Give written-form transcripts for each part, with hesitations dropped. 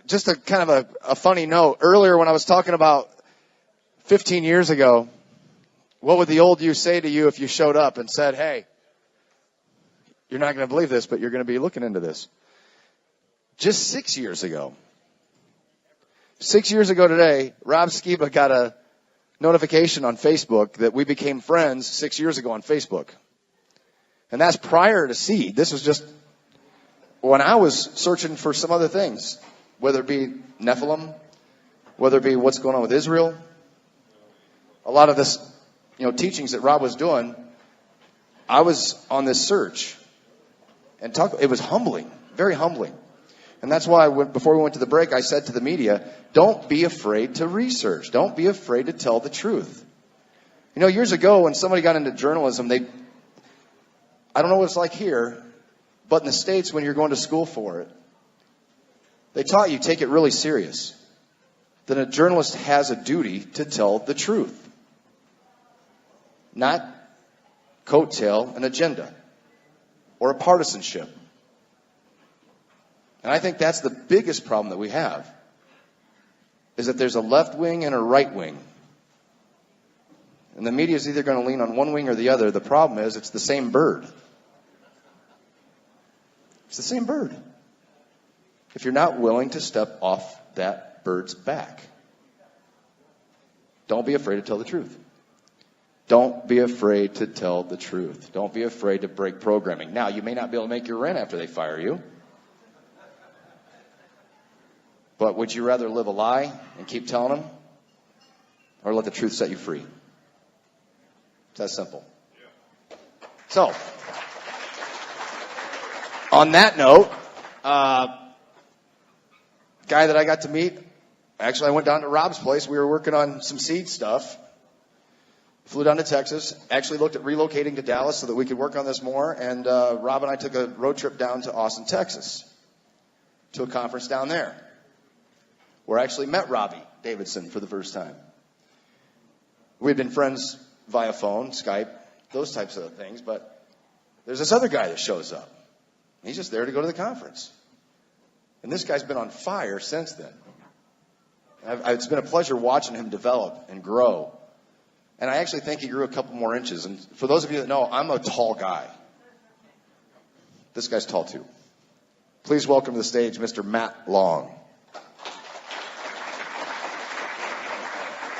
Just a kind of a funny note. Earlier when I was talking about 15 years ago, what would the old you say to you if you showed up and said, hey, you're not going to believe this, but you're going to be looking into this? Just 6 years ago. 6 years ago today, Rob Skiba got a notification on Facebook that we became friends 6 years ago on Facebook. And that's prior to Seed. This was just when I was searching for some other things, whether it be Nephilim, whether it be what's going on with Israel. A lot of this, teachings that Rob was doing, I was on this search. And it was humbling, very humbling. And that's why before we went to the break, I said to the media, don't be afraid to research. Don't be afraid to tell the truth. Years ago when somebody got into journalism, I don't know what it's like here, but in the States when you're going to school for it, they taught you take it really serious. That a journalist has a duty to tell the truth. Not coattail an agenda or a partisanship. And I think that's the biggest problem that we have, is that there's a left wing and a right wing. And the media is either going to lean on one wing or the other. The problem is it's the same bird. It's the same bird. If you're not willing to step off that bird's back. Don't be afraid to tell the truth. Don't be afraid to tell the truth. Don't be afraid to break programming. Now, you may not be able to make your rent after they fire you. But would you rather live a lie and keep telling them, or let the truth set you free? It's that simple. So, on that note, guy that I got to meet, actually I went down to Rob's place. We were working on some seed stuff. Flew down to Texas. Actually looked at relocating to Dallas so that we could work on this more. And Rob and I took a road trip down to Austin, Texas, to a conference down there, where I actually met Robbie Davidson for the first time. We'd been friends via phone, Skype, those types of things. But there's this other guy that shows up. He's just there to go to the conference. And this guy's been on fire since then. It's been a pleasure watching him develop and grow. And I actually think he grew a couple more inches. And for those of you that know, I'm a tall guy. This guy's tall too. Please welcome to the stage Mr. Matt Long.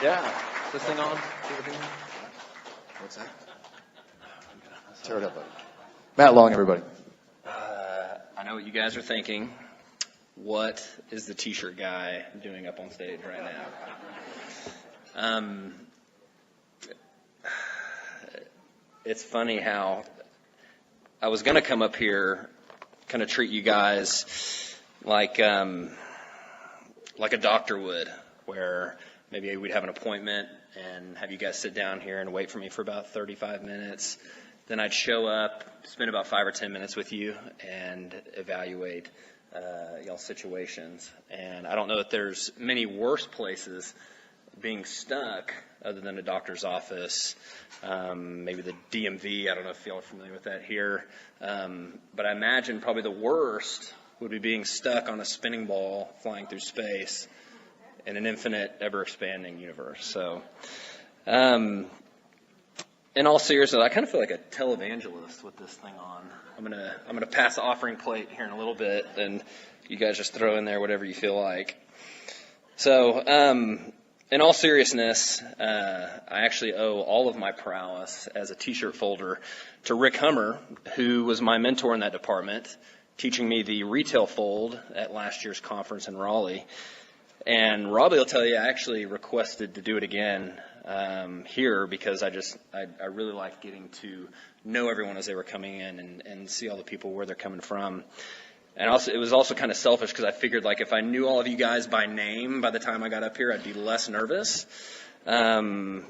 Yeah. Is this thing on? What's that? Tear it up, buddy. Matt Long, everybody. I know what you guys are thinking. What is the t-shirt guy doing up on stage right now? It's funny how I was going to come up here, kind of treat you guys like a doctor would, where maybe we'd have an appointment and have you guys sit down here and wait for me for about 35 minutes. Then I'd show up, spend about 5 or 10 minutes with you, and evaluate y'all's situations. And I don't know that there's many worse places being stuck other than a doctor's office, maybe the DMV. I don't know if y'all are familiar with that here. But I imagine probably the worst would be being stuck on a spinning ball flying through space in an infinite, ever-expanding universe. So, in all seriousness, I kind of feel like a televangelist with this thing on. I'm gonna pass the offering plate here in a little bit, and you guys just throw in there whatever you feel like. So, in all seriousness, I actually owe all of my prowess as a t-shirt folder to Rick Hummer, who was my mentor in that department, teaching me the retail fold at last year's conference in Raleigh. And Robbie will tell you, I actually requested to do it again here because I really like getting to know everyone as they were coming in and see all the people where they're coming from. And also, it was also kind of selfish because I figured, like, if I knew all of you guys by name by the time I got up here, I'd be less nervous. And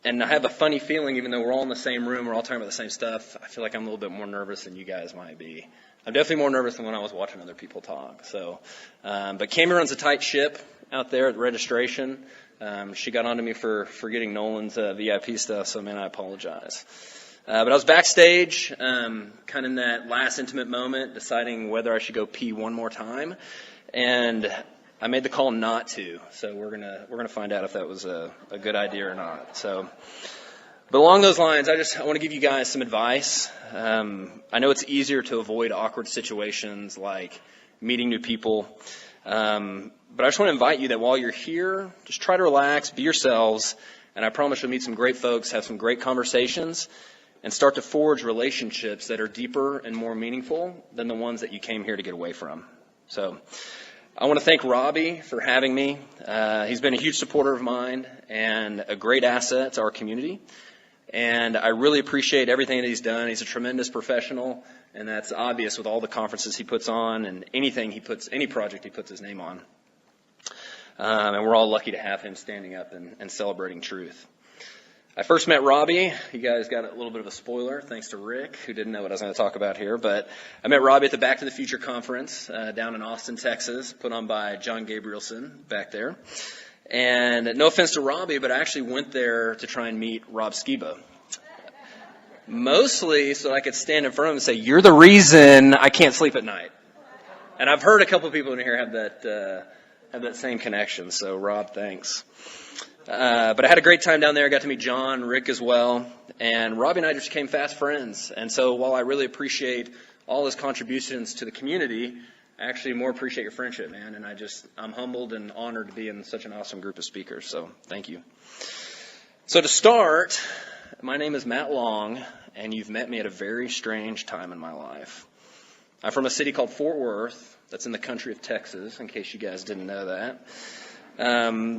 I have a funny feeling, even though we're all in the same room, we're all talking about the same stuff, I feel like I'm a little bit more nervous than you guys might be. I'm definitely more nervous than when I was watching other people talk. So, but Cami runs a tight ship out there at registration. She got onto me for getting Nolan's VIP stuff, so, man, I apologize. But I was backstage, kind of in that last intimate moment, deciding whether I should go pee one more time. and I made the call not to. So we're gonna find out if that was a good idea or not. So, but along those lines, I want to give you guys some advice. I know it's easier to avoid awkward situations like meeting new people. But I just want to invite you that while you're here, just try to relax, be yourselves, and I promise you'll meet some great folks, have some great conversations, and start to forge relationships that are deeper and more meaningful than the ones that you came here to get away from. So I want to thank Robbie for having me. He's been a huge supporter of mine and a great asset to our community. And I really appreciate everything that he's done. He's a tremendous professional, and that's obvious with all the conferences he puts on and any project he puts his name on. And we're all lucky to have him standing up and celebrating truth. I first met Robbie. You guys got a little bit of a spoiler, thanks to Rick, who didn't know what I was going to talk about here. But I met Robbie at the Back to the Future conference down in Austin, Texas, put on by John Gabrielson back there. And no offense to Robbie, but I actually went there to try and meet Rob Skiba. Mostly so I could stand in front of him and say, "You're the reason I can't sleep at night." And I've heard a couple of people in here have that same connection. So Rob, thanks. But I had a great time down there. I got to meet John, Rick as well. And Robbie and I just became fast friends. And so while I really appreciate all his contributions to the community, I actually more appreciate your friendship, man. And I'm humbled and honored to be in such an awesome group of speakers. So thank you. So to start, my name is Matt Long, and you've met me at a very strange time in my life. I'm from a city called Fort Worth. That's in the country of Texas, in case you guys didn't know that.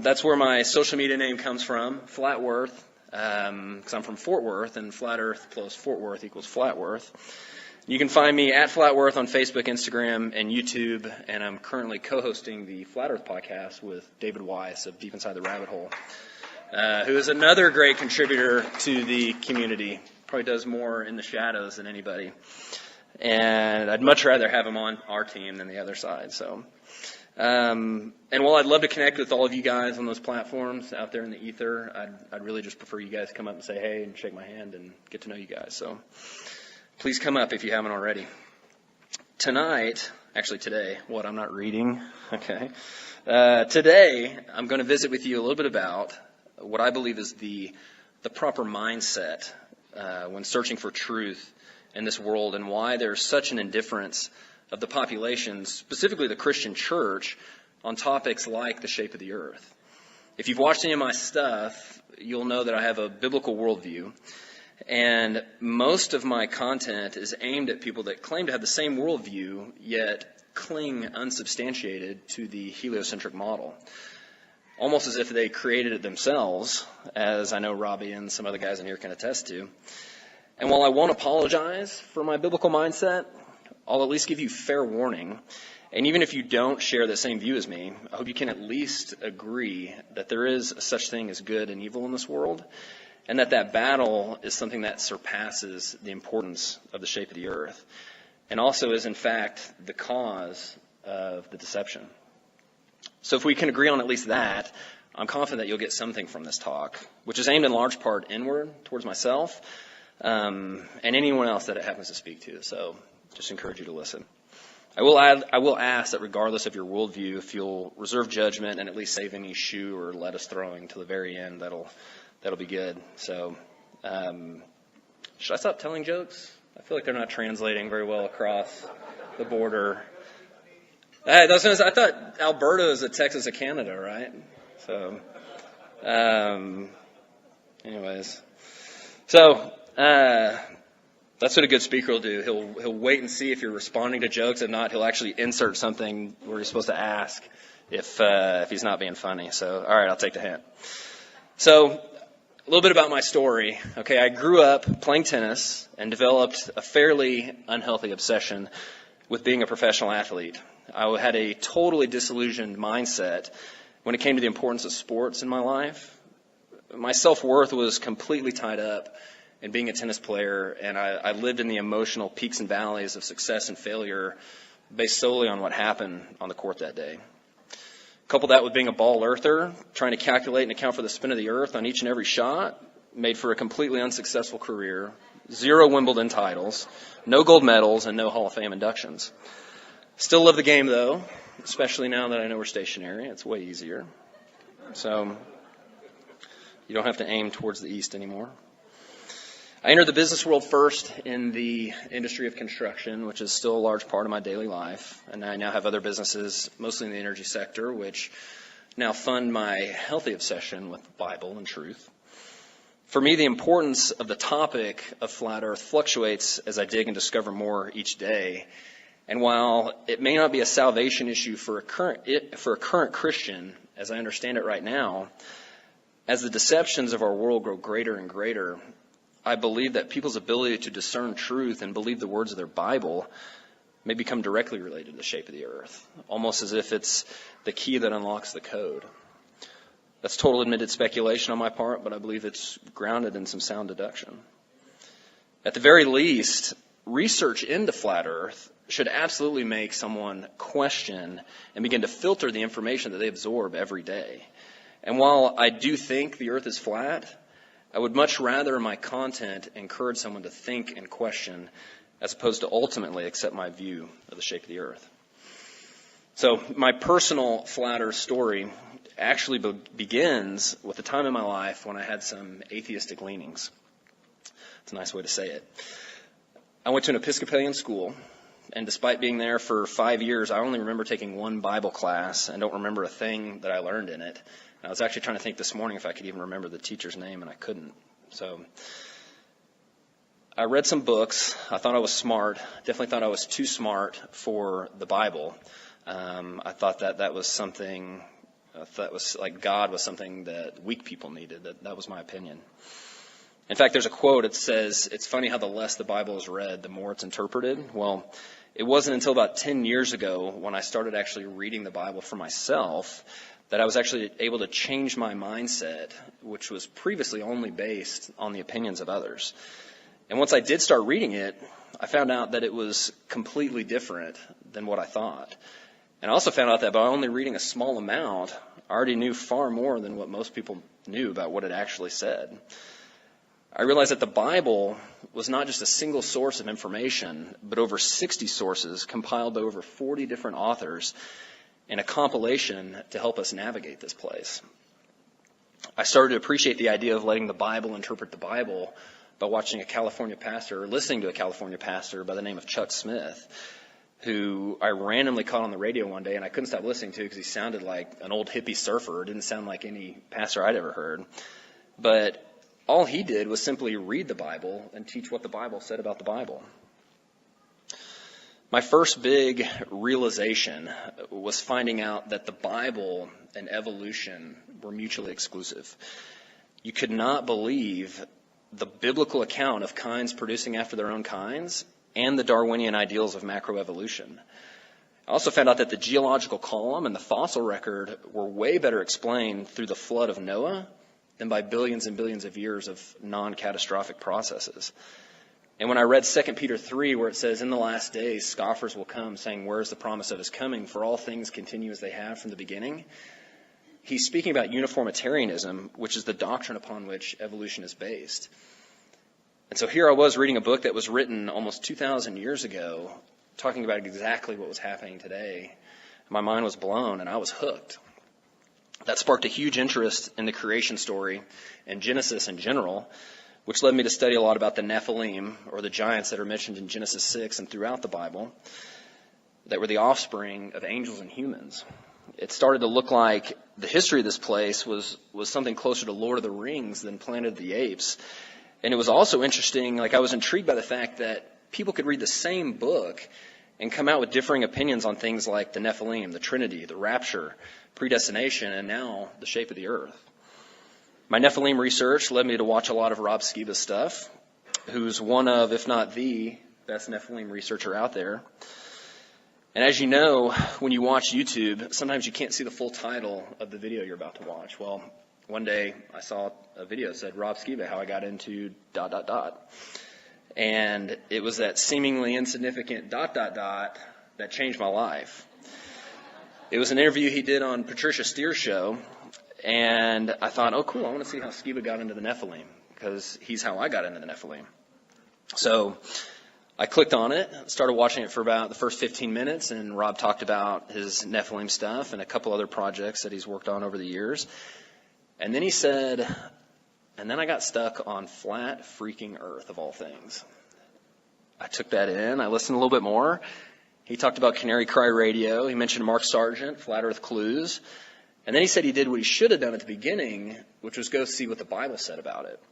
That's where my social media name comes from, Flat Worth, because I'm from Fort Worth, and Flat Earth plus Fort Worth equals Flat Worth. You can find me at Flat Worth on Facebook, Instagram, and YouTube, and I'm currently co-hosting the Flat Earth podcast with David Weiss of Deep Inside the Rabbit Hole, who is another great contributor to the community. Probably does more in the shadows than anybody. And I'd much rather have him on our team than the other side. So, and while I'd love to connect with all of you guys on those platforms out there in the ether, I'd really just prefer you guys come up and say hey and shake my hand and get to know you guys. So please come up if you haven't already. Today, I'm not reading. Okay. Today, I'm going to visit with you a little bit about what I believe is the proper mindset when searching for truth in this world, and why there's such an indifference of the population, specifically the Christian church, on topics like the shape of the earth. If you've watched any of my stuff, you'll know that I have a biblical worldview, and most of my content is aimed at people that claim to have the same worldview, yet cling unsubstantiated to the heliocentric model, almost as if they created it themselves, as I know Robbie and some other guys in here can attest to. And while I won't apologize for my biblical mindset, I'll at least give you fair warning. And even if you don't share the same view as me, I hope you can at least agree that there is such thing as good and evil in this world, and that battle is something that surpasses the importance of the shape of the earth, and also is in fact the cause of the deception. So if we can agree on at least that, I'm confident that you'll get something from this talk, which is aimed in large part inward towards myself, and anyone else that it happens to speak to. So just encourage you to listen. I will ask that regardless of your worldview, if you'll reserve judgment and at least save any shoe or lettuce throwing to the very end, that'll be good. So should I stop telling jokes? I feel like they're not translating very well across the border. I thought Alberta is a Texas of Canada, right? So anyways. So that's what a good speaker will do. He'll wait and see if you're responding to jokes. If not, he'll actually insert something where you're supposed to ask if he's not being funny. So, all right, I'll take the hint. So, a little bit about my story. Okay, I grew up playing tennis and developed a fairly unhealthy obsession with being a professional athlete. I had a totally disillusioned mindset when it came to the importance of sports in my life. My self-worth was completely tied up in being a tennis player, and I lived in the emotional peaks and valleys of success and failure based solely on what happened on the court that day. Couple that with being a ball earther, trying to calculate and account for the spin of the earth on each and every shot, made for a completely unsuccessful career, 0 Wimbledon titles, no gold medals, and no Hall of Fame inductions. Still love the game, though, especially now that I know we're stationary. It's way easier. So you don't have to aim towards the east anymore. I entered the business world first in the industry of construction, which is still a large part of my daily life. And I now have other businesses, mostly in the energy sector, which now fund my healthy obsession with the Bible and truth. For me, the importance of the topic of flat earth fluctuates as I dig and discover more each day. And while it may not be a salvation issue for a current Christian, as I understand it right now, as the deceptions of our world grow greater and greater, I believe that people's ability to discern truth and believe the words of their Bible may become directly related to the shape of the earth, almost as if it's the key that unlocks the code. That's total admitted speculation on my part, but I believe it's grounded in some sound deduction. At the very least, research into flat earth should absolutely make someone question and begin to filter the information that they absorb every day. And while I do think the earth is flat, I would much rather my content encourage someone to think and question as opposed to ultimately accept my view of the shape of the earth. So my personal flat earth story actually begins with a time in my life when I had some atheistic leanings. It's a nice way to say it. I went to an Episcopalian school, and despite being there for 5 years, I only remember taking one Bible class and don't remember a thing that I learned in it. I was actually trying to think this morning if I could even remember the teacher's name, and I couldn't. So I read some books. I thought I was smart. Definitely thought I was too smart for the Bible. I thought that was something, that was like God was something that weak people needed. That was my opinion. In fact, there's a quote. It says, "It's funny how the less the Bible is read, the more it's interpreted." Well, it wasn't until about 10 years ago when I started actually reading the Bible for myself that I was actually able to change my mindset, which was previously only based on the opinions of others. And once I did start reading it, I found out that it was completely different than what I thought. And I also found out that by only reading a small amount, I already knew far more than what most people knew about what it actually said. I realized that the Bible was not just a single source of information, but over 60 sources compiled by over 40 different authors in a compilation to help us navigate this place. I started to appreciate the idea of letting the Bible interpret the Bible by watching a California pastor, or listening to a California pastor by the name of Chuck Smith, who I randomly caught on the radio one day, and I couldn't stop listening to because he sounded like an old hippie surfer. It didn't sound like any pastor I'd ever heard. But all he did was simply read the Bible and teach what the Bible said about the Bible. My first big realization was finding out that the Bible and evolution were mutually exclusive. You could not believe the biblical account of kinds producing after their own kinds and the Darwinian ideals of macroevolution. I also found out that the geological column and the fossil record were way better explained through the flood of Noah than by billions and billions of years of non-catastrophic processes. And when I read 2 Peter 3, where it says, "In the last days, scoffers will come, saying, 'Where is the promise of his coming? For all things continue as they have from the beginning.'" He's speaking about uniformitarianism, which is the doctrine upon which evolution is based. And so here I was reading a book that was written almost 2,000 years ago, talking about exactly what was happening today. My mind was blown, and I was hooked. That sparked a huge interest in the creation story and Genesis in general, which led me to study a lot about the Nephilim, or the giants that are mentioned in Genesis 6 and throughout the Bible, that were the offspring of angels and humans. It started to look like the history of this place was something closer to Lord of the Rings than Planet of the Apes. And it was also interesting, I was intrigued by the fact that people could read the same book and come out with differing opinions on things like the Nephilim, the Trinity, the rapture, predestination, and now the shape of the earth. My Nephilim research led me to watch a lot of Rob Skiba's stuff, who's one of, if not the best Nephilim researcher out there. And as you know, when you watch YouTube, sometimes you can't see the full title of the video you're about to watch. Well, one day I saw a video that said, "Rob Skiba, how I got into ... And it was that seemingly insignificant ... that changed my life. It was an interview he did on Patricia Steer's show, and I thought, oh, cool, I want to see how Skiba got into the Nephilim, because he's how I got into the Nephilim. So I clicked on it, started watching it for about the first 15 minutes, and Rob talked about his Nephilim stuff and a couple other projects that he's worked on over the years. And then he said, and then I got stuck on flat freaking earth of all things. I took that in. I listened a little bit more. He talked about Canary Cry Radio. He mentioned Mark Sargent, Flat Earth Clues. And then he said he did what he should have done at the beginning, which was go see what the Bible said about it.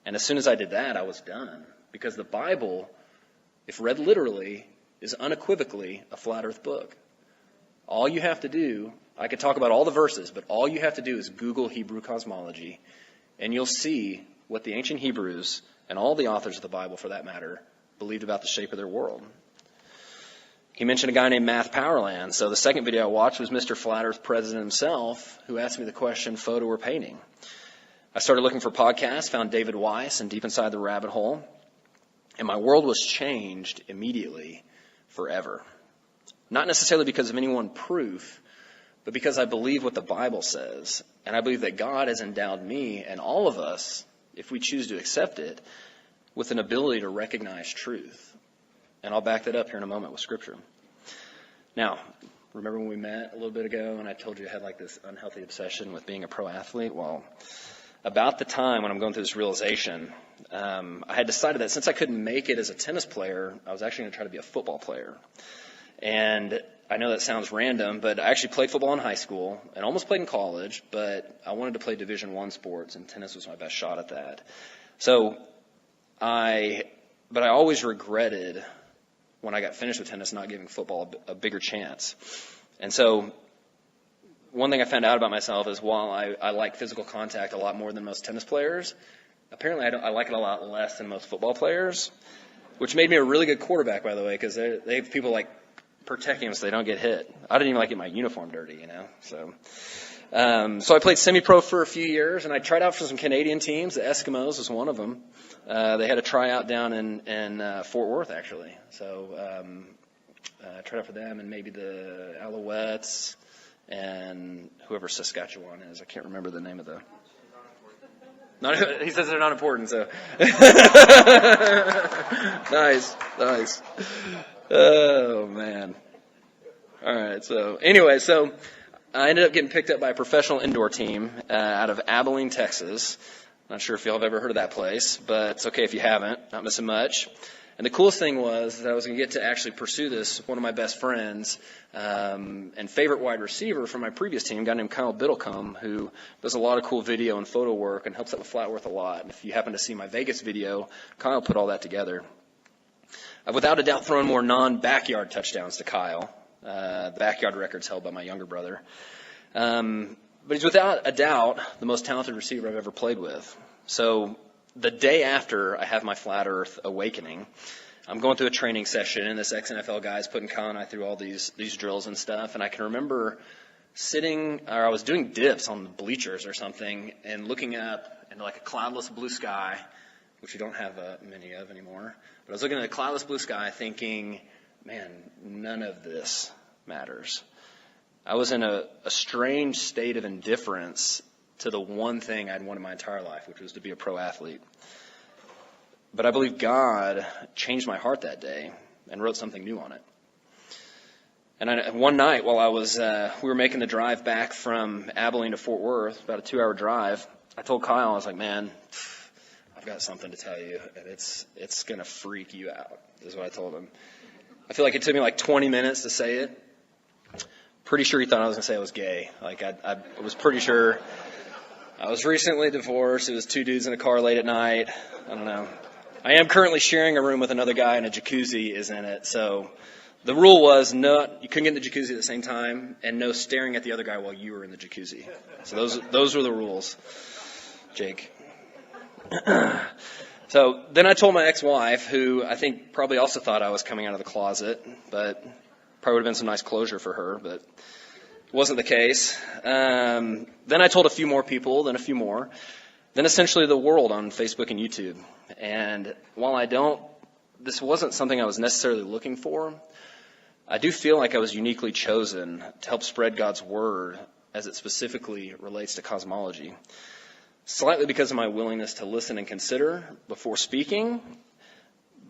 And as soon as I did that, I was done. Because the Bible, if read literally, is unequivocally a flat earth book. All you have to do, I could talk about all the verses, but all you have to do is Google Hebrew cosmology, and you'll see what the ancient Hebrews, and all the authors of the Bible for that matter, believed about the shape of their world. He mentioned a guy named Math Powerland. So the second video I watched was Mr. Flat Earth President himself, who asked me the question, photo or painting? I started looking for podcasts, found David Weiss and Deep Inside the Rabbit Hole, and my world was changed immediately, forever. Not necessarily because of any one proof, but because I believe what the Bible says, and I believe that God has endowed me and all of us, if we choose to accept it, with an ability to recognize truth. And I'll back that up here in a moment with Scripture. Now, remember when we met a little bit ago and I told you I had like this unhealthy obsession with being a pro athlete? Well, about the time when I'm going through this realization, I had decided that since I couldn't make it as a tennis player, I was actually going to try to be a football player. And I know that sounds random, but I actually played football in high school and almost played in college, but I wanted to play Division I sports, and tennis was my best shot at that. But I always regretted when I got finished with tennis not giving football a bigger chance. And so one thing I found out about myself is while I like physical contact a lot more than most tennis players, apparently I like it a lot less than most football players, which made me a really good quarterback, by the way, because they have people like protecting them so they don't get hit. I didn't even like get my uniform dirty, you know. So I played semi-pro for a few years, and I tried out for some Canadian teams. The Eskimos was one of them. They had a tryout down in Fort Worth, actually. So I tried out for them and maybe the Alouettes and whoever Saskatchewan is. I can't remember the name of the... He says they're not important, so... Nice. Oh, man. All right, so anyway, I ended up getting picked up by a professional indoor team out of Abilene, Texas. Not sure if y'all have ever heard of that place, but it's okay if you haven't. Not missing much. And the coolest thing was that I was going to get to actually pursue this with one of my best friends and favorite wide receiver from my previous team, a guy named Kyle Biddlecombe, who does a lot of cool video and photo work and helps out with Flat Earth a lot. And if you happen to see my Vegas video, Kyle put all that together. I've without a doubt thrown more non-backyard touchdowns to Kyle. The backyard record's held by my younger brother. But he's without a doubt the most talented receiver I've ever played with. So the day after I have my Flat Earth awakening, I'm going through a training session, and this ex-NFL guy is putting Kyle and I through all these drills and stuff. And I can remember I was doing dips on the bleachers or something and looking up into like a cloudless blue sky, which we don't have many of anymore. But I was looking at a cloudless blue sky thinking, man, none of this matters. I was in a strange state of indifference to the one thing I'd wanted my entire life, which was to be a pro athlete. But I believe God changed my heart that day and wrote something new on it. And one night while we were making the drive back from Abilene to Fort Worth, about a 2-hour drive, I told Kyle, I was like, man, I've got something to tell you, and it's going to freak you out, is what I told him. I feel like it took me like 20 minutes to say it. Pretty sure he thought I was going to say I was gay. Like I was pretty sure. I was recently divorced. It was 2 dudes in a car late at night. I don't know. I am currently sharing a room with another guy, and a jacuzzi is in it. So the rule was no, you couldn't get in the jacuzzi at the same time, and no staring at the other guy while you were in the jacuzzi. So those were the rules, Jake. So then I told my ex-wife, who I think probably also thought I was coming out of the closet, but probably would have been some nice closure for her, but it wasn't the case. Then I told a few more people, then a few more, then essentially the world on Facebook and YouTube. And while this wasn't something I was necessarily looking for, I do feel like I was uniquely chosen to help spread God's word as it specifically relates to cosmology. Slightly because of my willingness to listen and consider before speaking,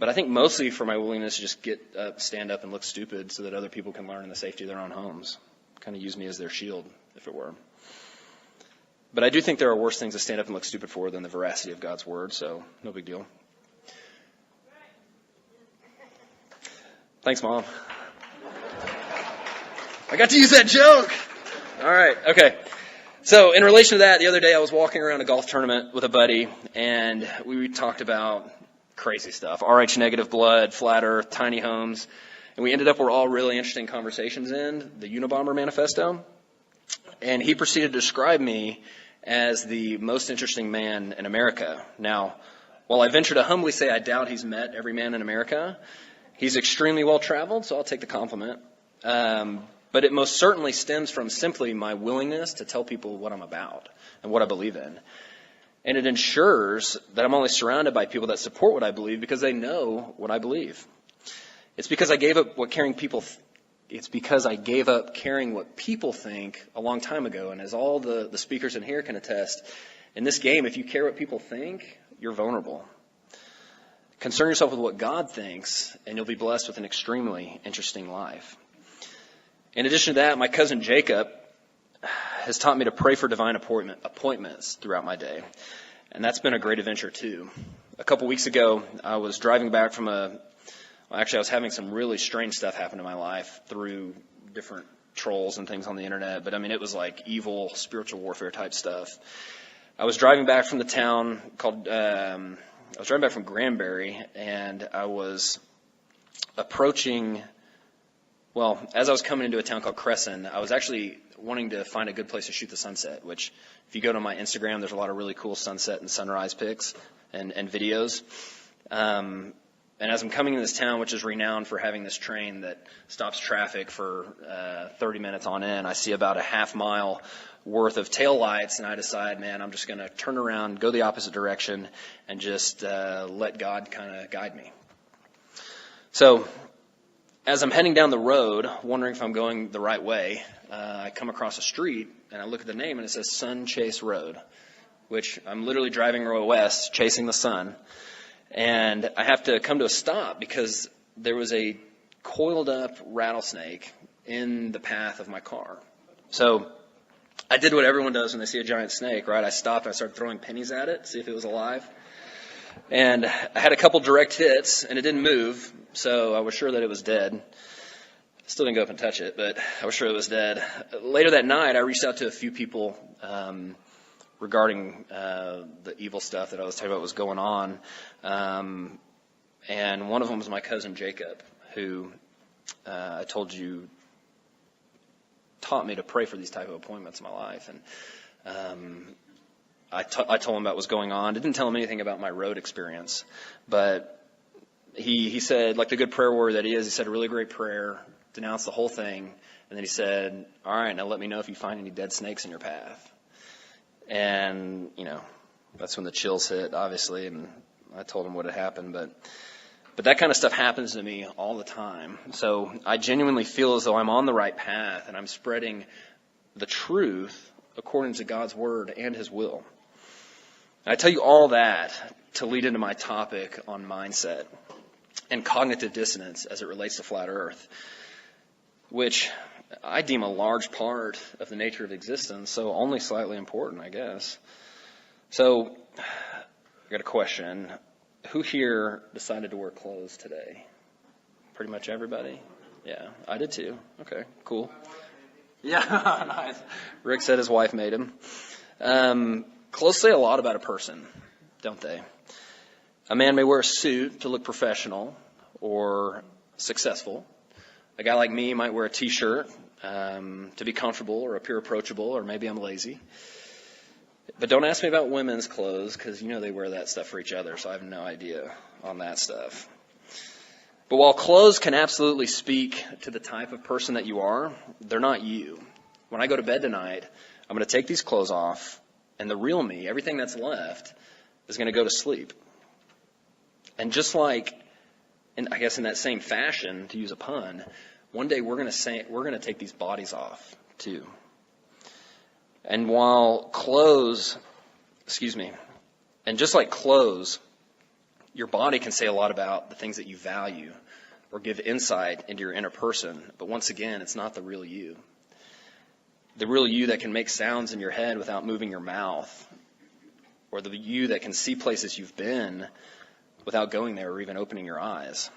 But I think mostly for my willingness to just get up, stand up, and look stupid so that other people can learn in the safety of their own homes. Kind of use me as their shield, if it were. But I do think there are worse things to stand up and look stupid for than the veracity of God's word, so no big deal. Thanks, Mom. I got to use that joke. All right, okay. So in relation to that, the other day I was walking around a golf tournament with a buddy, and we talked about crazy stuff. RH negative blood, flat earth, tiny homes. And we ended up where all really interesting conversations end, the Unabomber Manifesto. And he proceeded to describe me as the most interesting man in America. Now, while I venture to humbly say I doubt he's met every man in America, he's extremely well-traveled, so I'll take the compliment. But it most certainly stems from simply my willingness to tell people what I'm about and what I believe in. And it ensures that I'm only surrounded by people that support what I believe because they know what I believe. It's because I gave up caring what people think a long time ago. And as all the speakers in here can attest, in this game, if you care what people think, you're vulnerable. Concern yourself with what God thinks, and you'll be blessed with an extremely interesting life. In addition to that, my cousin Jacob has taught me to pray for divine appointments throughout my day. And that's been a great adventure, too. A couple weeks ago, I was driving back from I was having some really strange stuff happen in my life through different trolls and things on the internet. But, it was like evil, spiritual warfare type stuff. I was driving back from the town I was driving back from Granbury, and I was approaching... Well, as I was coming into a town called Crescent, I was actually wanting to find a good place to shoot the sunset, which if you go to my Instagram, there's a lot of really cool sunset and sunrise pics and videos. And as I'm coming into this town, which is renowned for having this train that stops traffic for 30 minutes on end, I see about a half mile worth of taillights, and I decide, man, I'm just going to turn around, go the opposite direction, and just let God kind of guide me. So as I'm heading down the road, wondering if I'm going the right way, I come across a street, and I look at the name, and it says Sun Chase Road, which I'm literally driving west, chasing the sun. And I have to come to a stop because there was a coiled up rattlesnake in the path of my car. So I did what everyone does when they see a giant snake, right? I stopped, I started throwing pennies at it, see if it was alive. And I had a couple direct hits, and it didn't move, so I was sure that it was dead. Still didn't go up and touch it, but I was sure it was dead. Later that night, I reached out to a few people regarding the evil stuff that I was talking about was going on. And one of them was my cousin Jacob, who I told you taught me to pray for these type of appointments in my life. And I told him about what was going on. Didn't tell him anything about my road experience. But he said, like the good prayer warrior that he is, he said a really great prayer, denounced the whole thing, and then he said, all right, now let me know if you find any dead snakes in your path. And, that's when the chills hit, obviously, and I told him what had happened. But that kind of stuff happens to me all the time. So I genuinely feel as though I'm on the right path, and I'm spreading the truth according to God's word and his will. And I tell you all that to lead into my topic on mindset and cognitive dissonance as it relates to flat earth, which I deem a large part of the nature of existence, so only slightly important, I guess. So I got a question. Who here decided to wear clothes today? Pretty much everybody? Yeah, I did too. Okay, cool. Yeah, nice. Rick said his wife made him. Clothes say a lot about a person, don't they? A man may wear a suit to look professional or successful. A guy like me might wear a T-shirt to be comfortable or appear approachable, or maybe I'm lazy. But don't ask me about women's clothes, because they wear that stuff for each other, so I have no idea on that stuff. But while clothes can absolutely speak to the type of person that you are, they're not you. When I go to bed tonight, I'm going to take these clothes off, and the real me, everything that's left, is going to go to sleep. And just like, I guess in that same fashion, to use a pun, one day we're going to take these bodies off too. And while and just like clothes Your body can say a lot about the things that you value or give insight into your inner person, but once again, it's not the real you. The real you that can make sounds in your head without moving your mouth, or the you that can see places you've been without going there or even opening your eyes.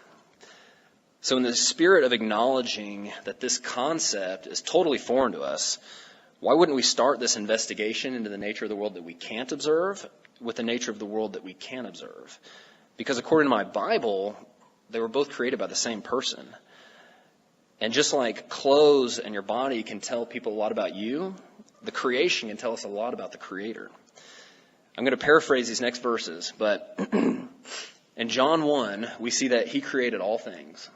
So in the spirit of acknowledging that this concept is totally foreign to us, why wouldn't we start this investigation into the nature of the world that we can't observe with the nature of the world that we can observe? Because according to my Bible, they were both created by the same person. And just like clothes and your body can tell people a lot about you, the creation can tell us a lot about the Creator. I'm going to paraphrase these next verses, but in John 1, we see that He created all things.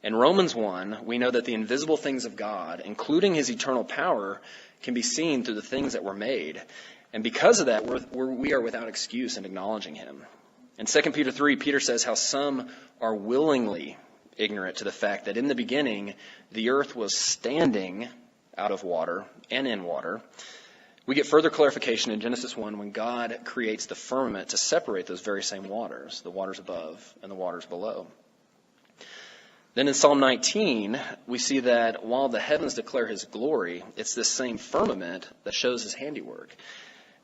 In Romans 1, we know that the invisible things of God, including His eternal power, can be seen through the things that were made. And because of that, we are without excuse in acknowledging Him. In 2 Peter 3, Peter says how some are willingly ignorant to the fact that in the beginning, the earth was standing out of water and in water. We get further clarification in Genesis 1 when God creates the firmament to separate those very same waters, the waters above and the waters below. Then in Psalm 19, we see that while the heavens declare His glory, it's this same firmament that shows His handiwork.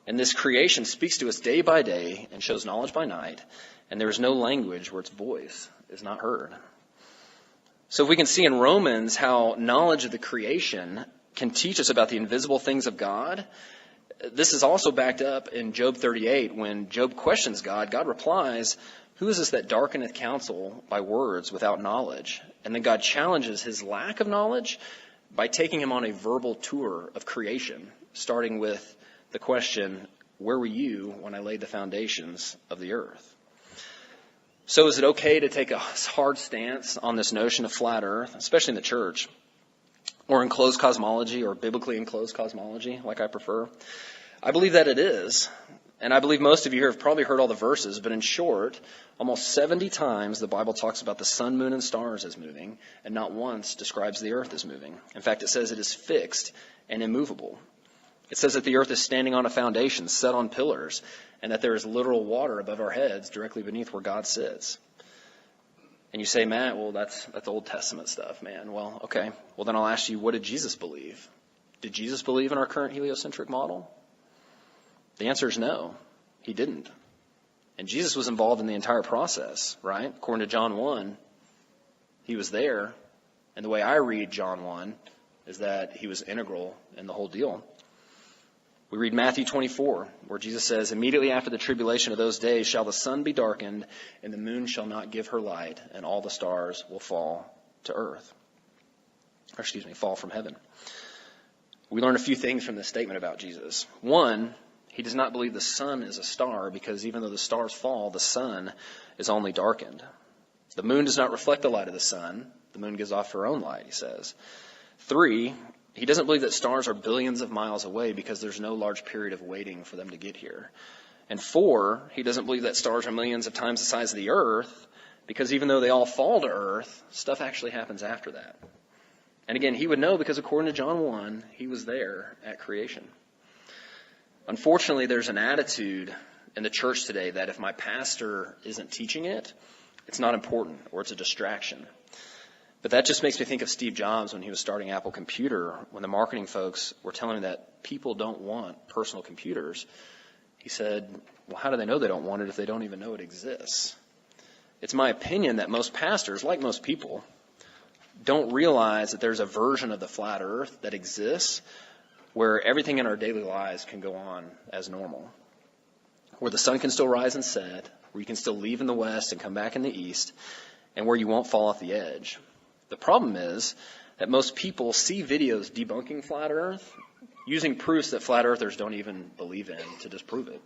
And this creation speaks to us day by day and shows knowledge by night, and there is no language where its voice is not heard. So if we can see in Romans how knowledge of the creation can teach us about the invisible things of God, this is also backed up in Job 38 when Job questions God. God replies, "Who is this that darkeneth counsel by words without knowledge?" And then God challenges his lack of knowledge by taking him on a verbal tour of creation, starting with the question, "Where were you when I laid the foundations of the earth?" So is it okay to take a hard stance on this notion of flat earth, especially in the church, or enclosed cosmology, or biblically enclosed cosmology, like I prefer? I believe that it is. And I believe most of you here have probably heard all the verses, but in short, almost 70 times the Bible talks about the sun, moon, and stars as moving, and not once describes the earth as moving. In fact, it says it is fixed and immovable. It says that the earth is standing on a foundation, set on pillars, and that there is literal water above our heads directly beneath where God sits. And you say, Matt, well, that's Old Testament stuff, man. Well, okay. Well, then I'll ask you, what did Jesus believe? Did Jesus believe in our current heliocentric model? The answer is no, he didn't. And Jesus was involved in the entire process, right? According to John 1, he was there. And the way I read John 1 is that he was integral in the whole deal. We read Matthew 24, where Jesus says, "Immediately after the tribulation of those days shall the sun be darkened, and the moon shall not give her light, and all the stars will fall to earth." Fall from heaven. We learn a few things from this statement about Jesus. One, he does not believe the sun is a star because even though the stars fall, the sun is only darkened. The moon does not reflect the light of the sun. The moon gives off her own light, he says. 3, he doesn't believe that stars are billions of miles away because there's no large period of waiting for them to get here. And 4, he doesn't believe that stars are millions of times the size of the earth because even though they all fall to earth, stuff actually happens after that. And again, he would know because according to John 1, he was there at creation. Unfortunately, there's an attitude in the church today that if my pastor isn't teaching it, it's not important or it's a distraction. But that just makes me think of Steve Jobs when he was starting Apple Computer, when the marketing folks were telling him that people don't want personal computers. He said, well, how do they know they don't want it if they don't even know it exists? It's my opinion that most pastors, like most people, don't realize that there's a version of the flat earth that exists where everything in our daily lives can go on as normal, where the sun can still rise and set, where you can still leave in the west and come back in the east, and where you won't fall off the edge. The problem is that most people see videos debunking flat earth using proofs that flat earthers don't even believe in to disprove it.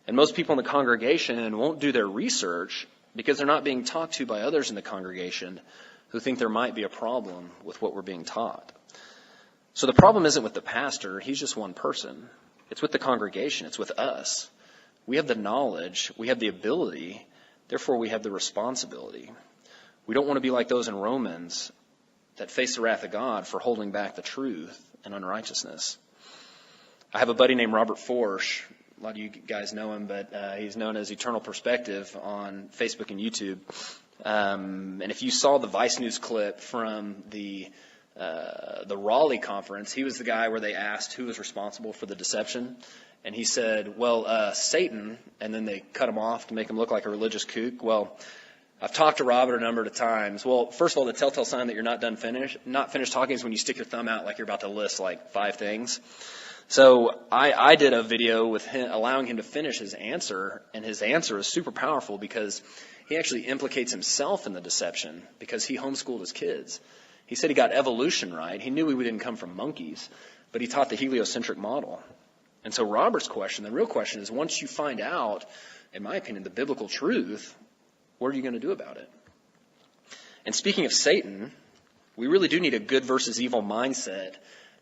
And most people in the congregation won't do their research because they're not being talked to by others in the congregation who think there might be a problem with what we're being taught. So the problem isn't with the pastor, he's just one person. It's with the congregation, it's with us. We have the knowledge, we have the ability, therefore we have the responsibility. We don't want to be like those in Romans that face the wrath of God for holding back the truth and unrighteousness. I have a buddy named Robert Forsch. A lot of you guys know him, but he's known as Eternal Perspective on Facebook and YouTube. And if you saw the Vice News clip from the Raleigh conference, he was the guy where they asked who was responsible for the deception. And he said, well, Satan, and then they cut him off to make him look like a religious kook. Well, I've talked to Robert a number of times. Well, first of all, the telltale sign that you're not finished talking is when you stick your thumb out like you're about to list like 5 things. So I did a video with him, allowing him to finish his answer, and his answer is super powerful because he actually implicates himself in the deception because he homeschooled his kids. He said he got evolution right. He knew we didn't come from monkeys, but he taught the heliocentric model. And so Robert's question, the real question is, once you find out, in my opinion, the biblical truth, what are you going to do about it? And speaking of Satan, we really do need a good versus evil mindset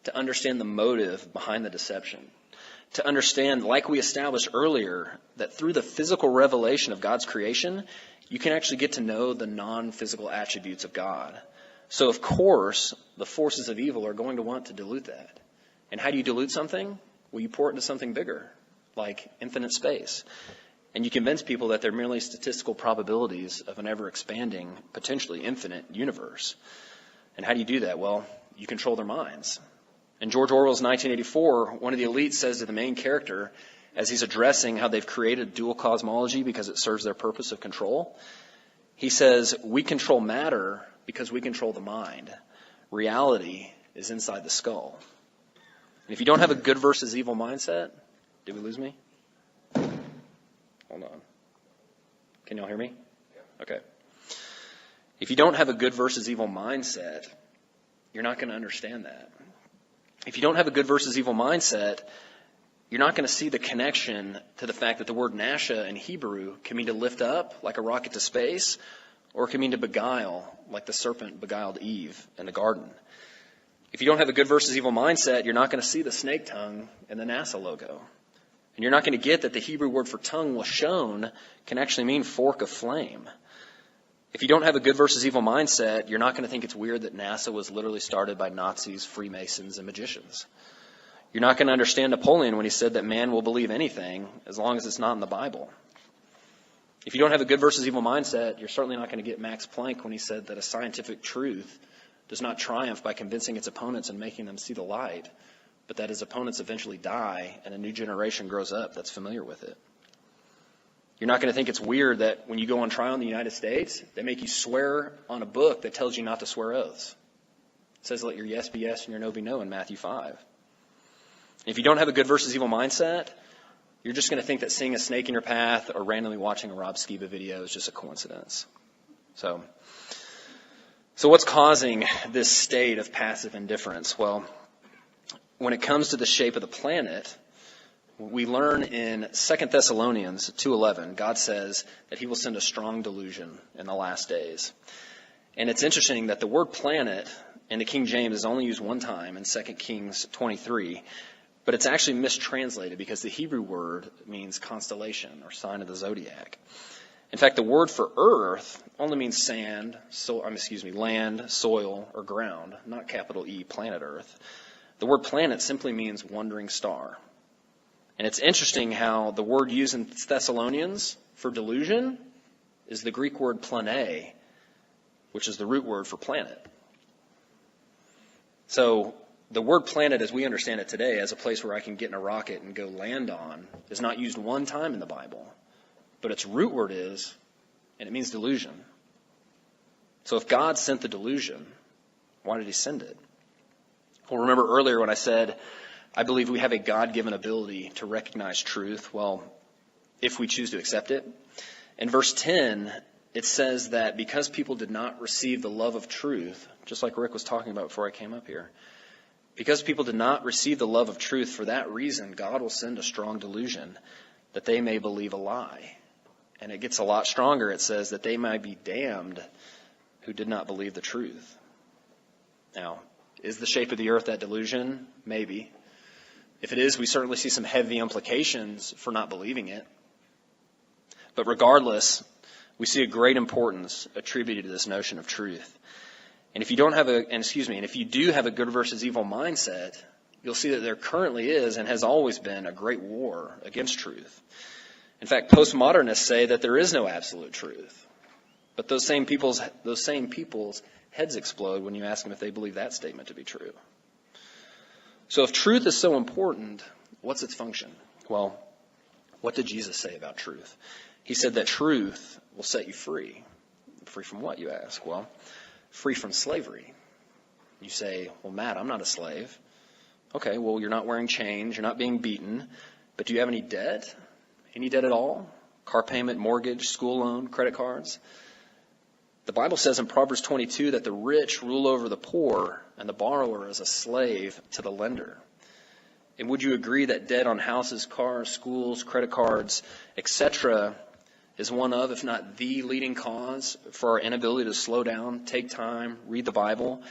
to understand the motive behind the deception. To understand, like we established earlier, that through the physical revelation of God's creation, you can actually get to know the non-physical attributes of God. So, of course, the forces of evil are going to want to dilute that. And how do you dilute something? Well, you pour it into something bigger, like infinite space. And you convince people that they're merely statistical probabilities of an ever-expanding, potentially infinite universe. And how do you do that? Well, you control their minds. In George Orwell's 1984, one of the elites says to the main character, as he's addressing how they've created dual cosmology because it serves their purpose of control, he says, we control matter because we control the mind. Reality is inside the skull. And if you don't have a good versus evil mindset, did we lose me? Hold on. Can y'all hear me? Okay. If you don't have a good versus evil mindset, you're not going to understand that. If you don't have a good versus evil mindset, you're not going to see the connection to the fact that the word nasha in Hebrew can mean to lift up, like a rocket to space, or it can mean to beguile, like the serpent beguiled Eve in the garden. If you don't have a good versus evil mindset, you're not going to see the snake tongue in the NASA logo. And you're not going to get that the Hebrew word for tongue, lashon, can actually mean fork of flame. If you don't have a good versus evil mindset, you're not going to think it's weird that NASA was literally started by Nazis, Freemasons, and magicians. You're not going to understand Napoleon when he said that man will believe anything as long as it's not in the Bible. If you don't have a good versus evil mindset, you're certainly not going to get Max Planck when he said that a scientific truth does not triumph by convincing its opponents and making them see the light, but that his opponents eventually die and a new generation grows up that's familiar with it. You're not going to think it's weird that when you go on trial in the United States, they make you swear on a book that tells you not to swear oaths. It says, let your yes be yes and your no be no in Matthew 5. If you don't have a good versus evil mindset, you're just going to think that seeing a snake in your path or randomly watching a Rob Skiba video is just a coincidence. So what's causing this state of passive indifference? Well, when it comes to the shape of the planet, we learn in 2 Thessalonians 2:11, God says that he will send a strong delusion in the last days. And it's interesting that the word planet in the King James is only used one time in 2 Kings 23, but it's actually mistranslated because the Hebrew word means constellation or sign of the zodiac. In fact, the word for earth only means land, soil, or ground, not capital E, planet Earth. The word planet simply means wandering star. And it's interesting how the word used in Thessalonians for delusion is the Greek word plane, which is the root word for planet. So the word planet as we understand it today, as a place where I can get in a rocket and go land on, is not used one time in the Bible. But its root word is, and it means delusion. So if God sent the delusion, why did he send it? Well, remember earlier when I said, I believe we have a God-given ability to recognize truth. Well, if we choose to accept it. In verse 10, it says that because people did not receive the love of truth, just like Rick was talking about before I came up here, because people did not receive the love of truth, for that reason, God will send a strong delusion that they may believe a lie. And it gets a lot stronger. It says that they might be damned who did not believe the truth. Now, is the shape of the earth that delusion? Maybe. If it is, we certainly see some heavy implications for not believing it. But regardless, we see a great importance attributed to this notion of truth. And if you do have a good versus evil mindset, you'll see that there currently is and has always been a great war against truth. In fact, postmodernists say that there is no absolute truth. But those same people's heads explode when you ask them if they believe that statement to be true. So if truth is so important, what's its function? Well, what did Jesus say about truth? He said that truth will set you free. Free from what, you ask? Well, free from slavery. You say, well, Matt, I'm not a slave. Okay, well, you're not wearing chains, you're not being beaten, but do you have any debt? Any debt at all? Car payment, mortgage, school loan, credit cards? The Bible says in Proverbs 22 that the rich rule over the poor and the borrower is a slave to the lender. And would you agree that debt on houses, cars, schools, credit cards, etc. is one of, if not the leading cause for our inability to slow down, take time, read the Bible,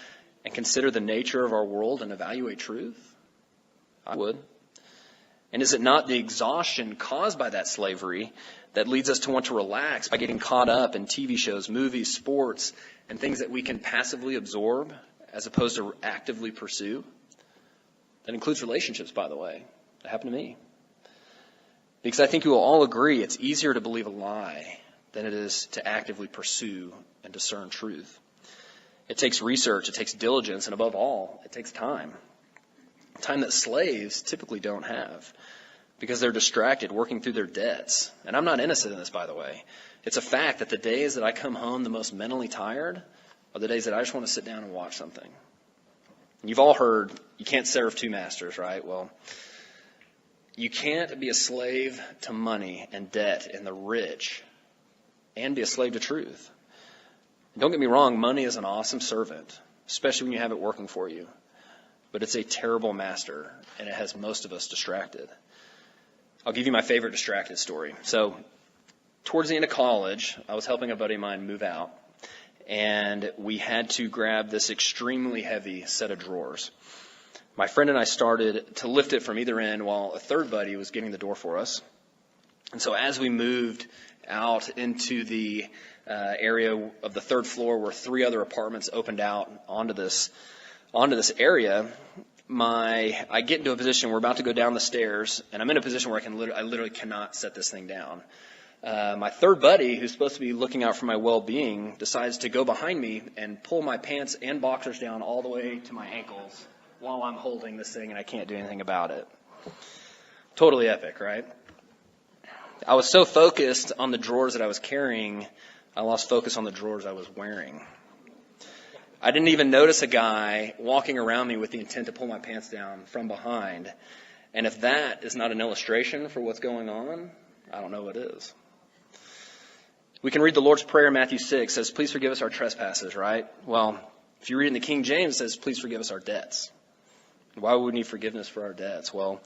and consider the nature of our world and evaluate truth? I would. And is it not the exhaustion caused by that slavery that leads us to want to relax by getting caught up in TV shows, movies, sports, and things that we can passively absorb as opposed to actively pursue? That includes relationships, by the way. That happened to me. Because I think you will all agree it's easier to believe a lie than it is to actively pursue and discern truth. It takes research, it takes diligence, and above all, it takes time. Time that slaves typically don't have because they're distracted working through their debts. And I'm not innocent in this, by the way. It's a fact that the days that I come home the most mentally tired are the days that I just want to sit down and watch something. And you've all heard, you can't serve two masters, right? Well, you can't be a slave to money and debt and the rich and be a slave to truth. And don't get me wrong, money is an awesome servant, especially when you have it working for you. But it's a terrible master, and it has most of us distracted. I'll give you my favorite distracted story. So, towards the end of college, I was helping a buddy of mine move out, and we had to grab this extremely heavy set of drawers. My friend and I started to lift it from either end while a third buddy was getting the door for us. And so as we moved out into the area of the third floor where 3 other apartments opened out onto this area, I get into a position, we're about to go down the stairs, and I'm in a position where I literally cannot set this thing down. My third buddy, who's supposed to be looking out for my well-being, decides to go behind me and pull my pants and boxers down all the way to my ankles while I'm holding this thing and I can't do anything about it. Totally epic, right? I was so focused on the drawers that I was carrying, I lost focus on the drawers I was wearing. I didn't even notice a guy walking around me with the intent to pull my pants down from behind. And if that is not an illustration for what's going on, I don't know what is. We can read the Lord's Prayer in Matthew 6. It says, please forgive us our trespasses, right? Well, if you read in the King James, it says, please forgive us our debts. Why would we need forgiveness for our debts? Well,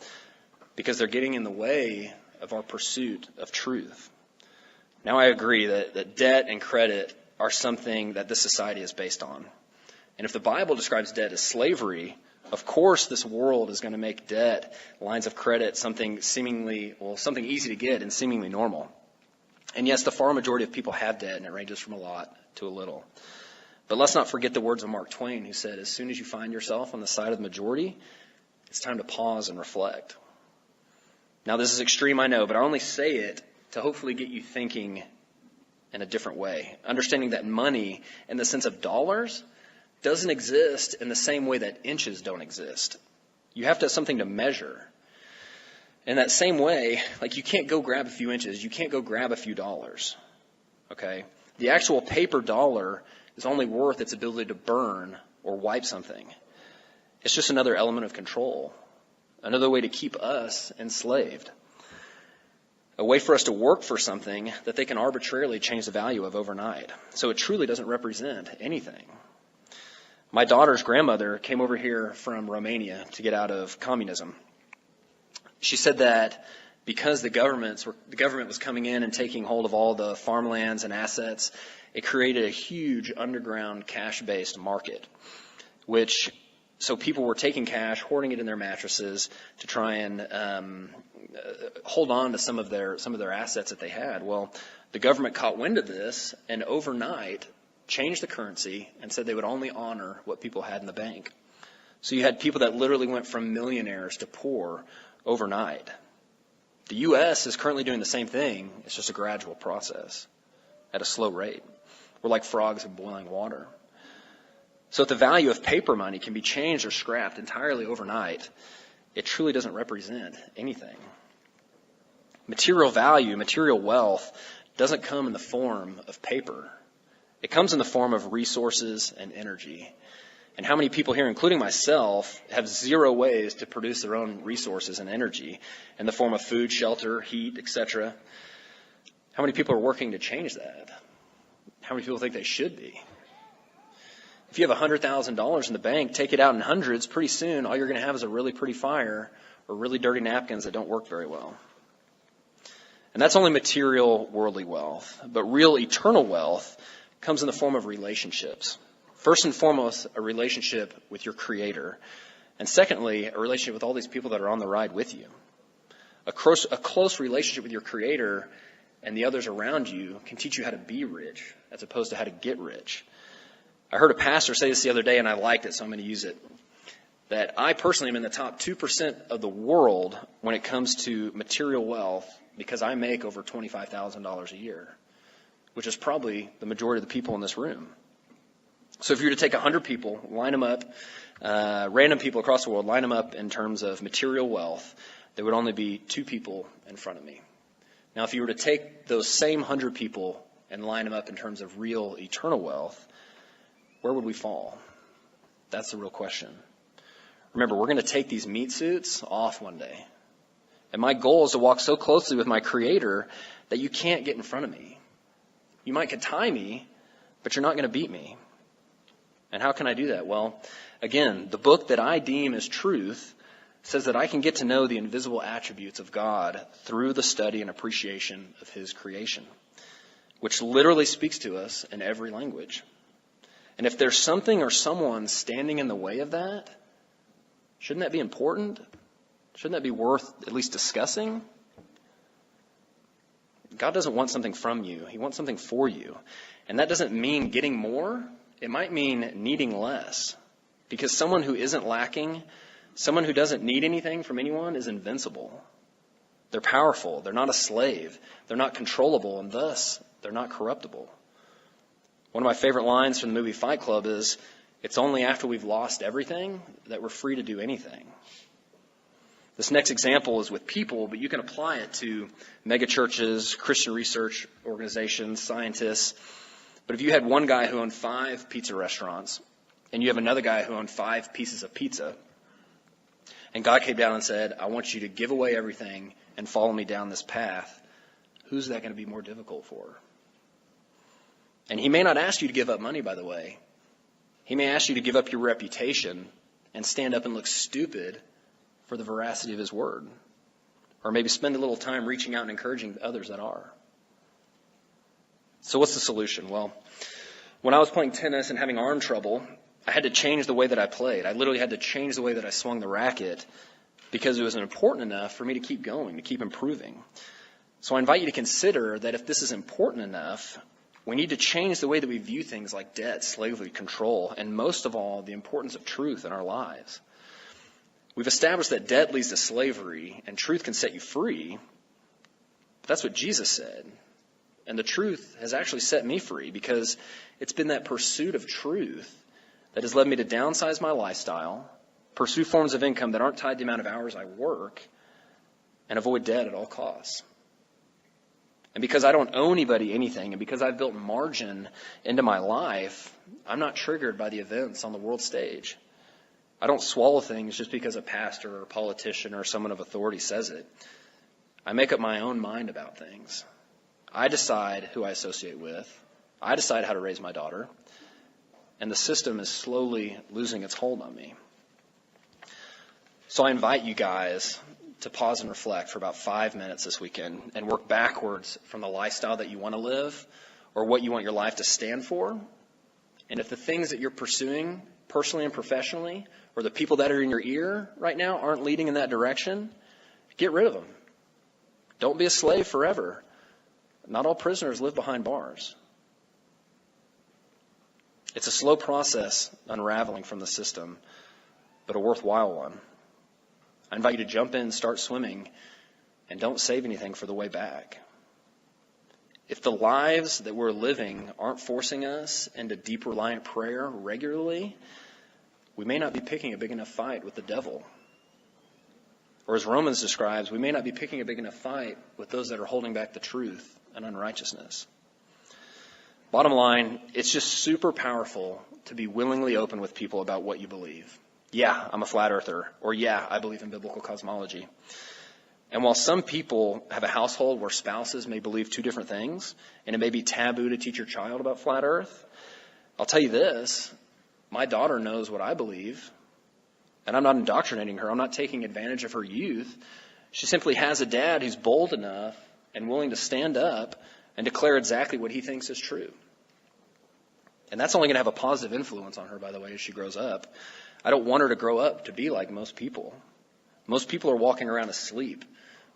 because they're getting in the way of our pursuit of truth. Now I agree that debt and credit are something that this society is based on. And if the Bible describes debt as slavery, of course this world is going to make debt, lines of credit, something easy to get and seemingly normal. And yes, the far majority of people have debt, and it ranges from a lot to a little. But let's not forget the words of Mark Twain, who said, as soon as you find yourself on the side of the majority, it's time to pause and reflect. Now, this is extreme, I know, but I only say it to hopefully get you thinking in a different way. Understanding that money, in the sense of dollars, doesn't exist in the same way that inches don't exist. You have to have something to measure. In that same way, like you can't go grab a few inches, you can't go grab a few dollars. Okay? The actual paper dollar is only worth its ability to burn or wipe something. It's just another element of control. Another way to keep us enslaved. A way for us to work for something that they can arbitrarily change the value of overnight. So it truly doesn't represent anything. My daughter's grandmother came over here from Romania to get out of communism. She said that because the government was coming in and taking hold of all the farmlands and assets, it created a huge underground cash-based market, so people were taking cash, hoarding it in their mattresses to try and hold on to some of their assets that they had. Well, the government caught wind of this and overnight changed the currency and said they would only honor what people had in the bank. So you had people that literally went from millionaires to poor overnight. The U.S. is currently doing the same thing. It's just a gradual process at a slow rate. We're like frogs in boiling water. So if the value of paper money can be changed or scrapped entirely overnight, it truly doesn't represent anything. Material value, material wealth, doesn't come in the form of paper. It comes in the form of resources and energy. And how many people here, including myself, have zero ways to produce their own resources and energy in the form of food, shelter, heat, etc.? How many people are working to change that? How many people think they should be? If you have $100,000 in the bank, take it out in hundreds, pretty soon all you're going to have is a really pretty fire or really dirty napkins that don't work very well. And that's only material, worldly wealth. But real eternal wealth comes in the form of relationships. First and foremost, a relationship with your Creator. And secondly, a relationship with all these people that are on the ride with you. A close relationship with your Creator and the others around you can teach you how to be rich as opposed to how to get rich. I heard a pastor say this the other day, and I liked it, so I'm going to use it. That I personally am in the top 2% of the world when it comes to material wealth because I make over $25,000 a year, which is probably the majority of the people in this room. So if you were to take 100 people, line them up, random people across the world, line them up in terms of material wealth, there would only be 2 people in front of me. Now, if you were to take those same 100 people and line them up in terms of real eternal wealth, where would we fall? That's the real question. Remember, we're going to take these meat suits off one day. And my goal is to walk so closely with my Creator that you can't get in front of me. You might could tie me, but you're not going to beat me. And how can I do that? Well, again, the book that I deem as truth says that I can get to know the invisible attributes of God through the study and appreciation of His creation, which literally speaks to us in every language. And if there's something or someone standing in the way of that, shouldn't that be important? Shouldn't that be worth at least discussing? God doesn't want something from you. He wants something for you. And that doesn't mean getting more. It might mean needing less. Because someone who isn't lacking, someone who doesn't need anything from anyone is invincible. They're powerful. They're not a slave. They're not controllable, and thus they're not corruptible. One of my favorite lines from the movie Fight Club is, it's only after we've lost everything that we're free to do anything. This next example is with people, but you can apply it to megachurches, Christian research organizations, scientists. But if you had one guy who owned 5 pizza restaurants, and you have another guy who owned 5 pieces of pizza, and God came down and said, I want you to give away everything and follow me down this path, who's that going to be more difficult for? And He may not ask you to give up money, by the way. He may ask you to give up your reputation and stand up and look stupid for the veracity of His word. Or maybe spend a little time reaching out and encouraging others that are. So what's the solution? Well, when I was playing tennis and having arm trouble, I had to change the way that I played. I literally had to change the way that I swung the racket because it was important enough for me to keep going, to keep improving. So I invite you to consider that if this is important enough, we need to change the way that we view things like debt, slavery, control, and most of all, the importance of truth in our lives. We've established that debt leads to slavery and truth can set you free. But that's what Jesus said. And the truth has actually set me free because it's been that pursuit of truth that has led me to downsize my lifestyle, pursue forms of income that aren't tied to the amount of hours I work, and avoid debt at all costs. And because I don't owe anybody anything, and because I've built margin into my life, I'm not triggered by the events on the world stage. I don't swallow things just because a pastor or a politician or someone of authority says it. I make up my own mind about things. I decide who I associate with. I decide how to raise my daughter. And the system is slowly losing its hold on me. So I invite you guys to pause and reflect for about 5 minutes this weekend and work backwards from the lifestyle that you want to live or what you want your life to stand for. And if the things that you're pursuing personally and professionally or the people that are in your ear right now aren't leading in that direction, get rid of them. Don't be a slave forever. Not all prisoners live behind bars. It's a slow process unraveling from the system. but a worthwhile one. I invite you to jump in, start swimming, and don't save anything for the way back. If the lives that we're living aren't forcing us into deep reliant prayer regularly, we may not be picking a big enough fight with the devil. Or as Romans describes, we may not be picking a big enough fight with those that are holding back the truth and unrighteousness. Bottom line, it's just super powerful to be willingly open with people about what you believe. Yeah, I'm a flat earther. Or yeah, I believe in biblical cosmology. And while some people have a household where spouses may believe two different things, and it may be taboo to teach your child about flat earth, I'll tell you this, my daughter knows what I believe, and I'm not indoctrinating her. I'm not taking advantage of her youth. She simply has a dad who's bold enough and willing to stand up and declare exactly what he thinks is true. And that's only going to have a positive influence on her, by the way, as she grows up. I don't want her to grow up to be like most people. Most people are walking around asleep.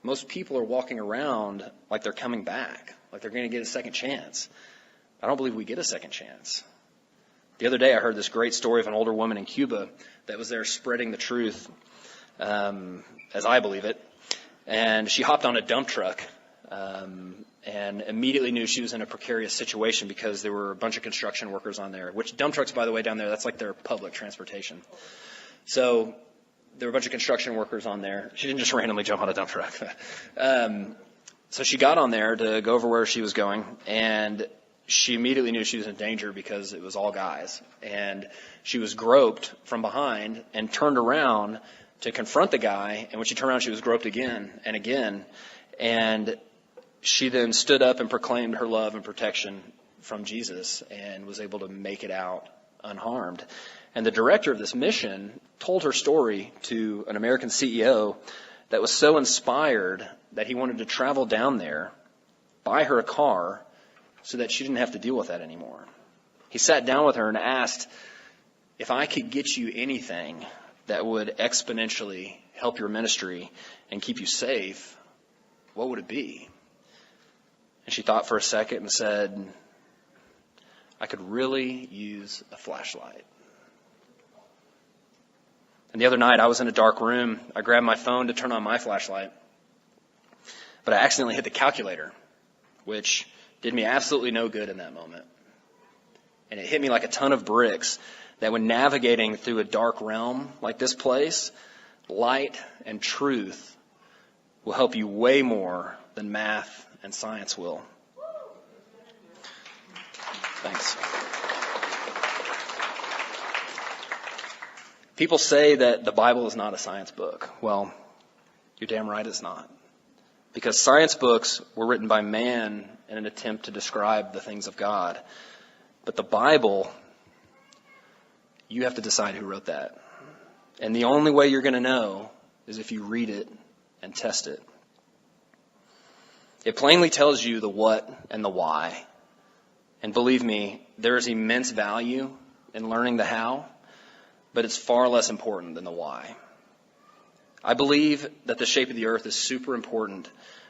Most people are walking around like they're coming back, like they're going to get a second chance. I don't believe we get a second chance. The other day I heard this great story of an older woman in Cuba that was there spreading the truth, as I believe it. And she hopped on a dump truck and immediately knew she was in a precarious situation because there were a bunch of construction workers on there, which dump trucks, by the way, down there, that's like their public transportation. So there were a bunch of construction workers on there. She didn't just randomly jump on a dump truck. So she got on there to go over where she was going, and she immediately knew she was in danger because it was all guys. And she was groped from behind and turned around to confront the guy. And when she turned around, she was groped again and again. And she then stood up and proclaimed her love and protection from Jesus and was able to make it out unharmed. And the director of this mission told her story to an American CEO that was so inspired that he wanted to travel down there, buy her a car, so that she didn't have to deal with that anymore. He sat down with her and asked, if I could get you anything that would exponentially help your ministry and keep you safe, what would it be? And she thought for a second and said, I could really use a flashlight. And the other night I was in a dark room. I grabbed my phone to turn on my flashlight, but I accidentally hit the calculator, which did me absolutely no good in that moment. And it hit me like a ton of bricks that when navigating through a dark realm like this place, light and truth will help you way more than math and science will. Thanks. People say that the Bible is not a science book. Well, you're damn right it's not. Because science books were written by man in an attempt to describe the things of God. But the Bible, you have to decide who wrote that. And the only way you're going to know is if you read it and test it. It plainly tells you the what and the why. And believe me, there is immense value in learning the how, but it's far less important than the why. I believe that the shape of the earth is super important,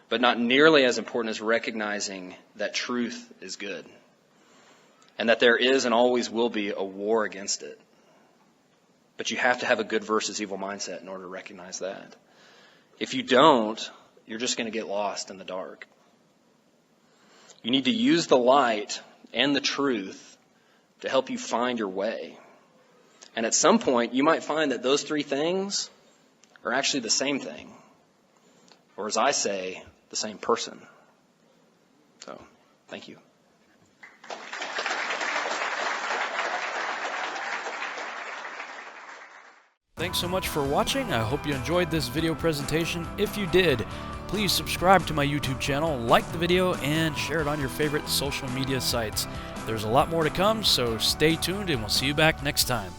but not nearly as important as recognizing that truth is good and that there is and always will be a war against it. But you have to have a good versus evil mindset in order to recognize that. If you don't, you're just going to get lost in the dark. You need to use the light and the truth to help you find your way. And at some point, you might find that those three things are actually the same thing. Or as I say, the same person. So, thank you. Thanks so much for watching. I hope you enjoyed this video presentation. If you did, please subscribe to my YouTube channel, like the video, and share it on your favorite social media sites. There's a lot more to come, so stay tuned and we'll see you back next time.